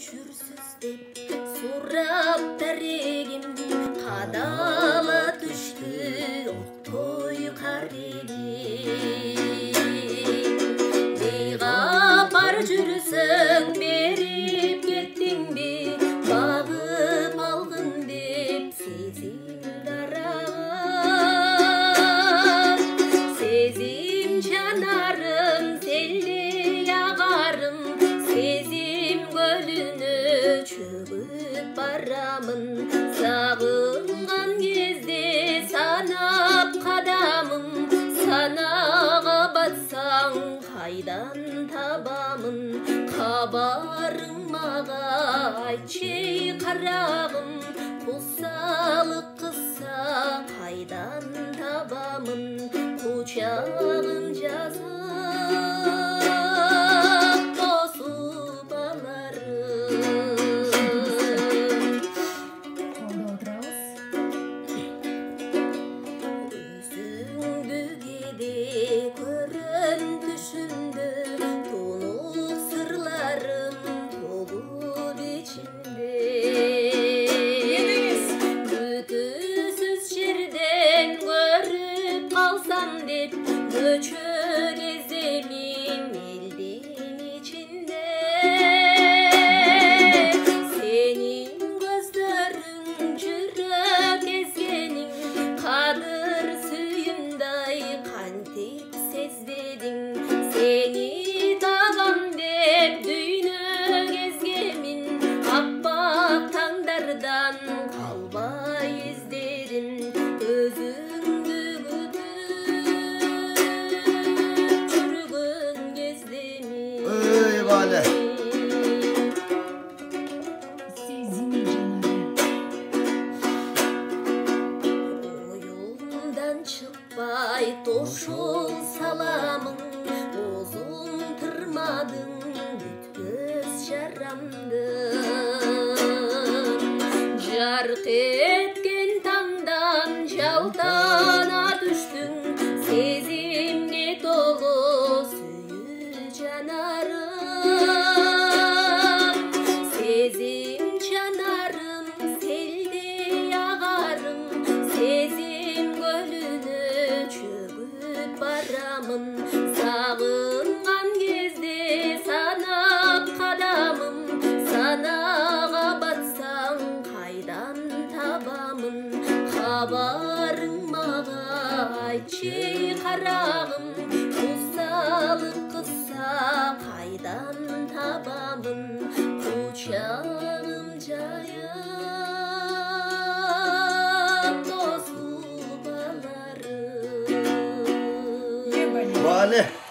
өчүрсүз деп сурап дарегим кадала түштү октой карегим мейга бар жүрсөң берип кеттиңби багып алгын деп сезим дараган сезим жанарым селли агарым сезим көлүнө чөгүп барамын сагынган кезде санап кадамым санага батсаң кайдан табамын кабарың мага айтчы карагым кусалык кылса кайдан табамын кучагым жазып тосуп аларым өзүңдү кээде көрөм түшүмдө тунук сырларым толуп ичимде бүтүсүз жерден көрүп калсам деп көчө кеземин элдин ичинде сенин көздөрүң жүрөк эзгениң кадыр сүйүмдай кантип сезбедиң сени табам деп дүйнө кезгемин аппак таңдардан калбай издерим өзүңдү күтүп жүргөн кездемин Ey Vale. оюмдан чыкпай тошол саламың озун тырмадың бүткөз жарамды жарк эткен таңдан жалтана түштүң сезимге толо сүйүү жанарым сезим жанарым селдей агарым сезим көлүнө чөгүп барамын сагынган кезде санап кадамым санага батсаң кайдан табамын кабарың мага айтчы карагым кусалык кылса кайдан табамын кучагым жайып тосуп аларым Vale.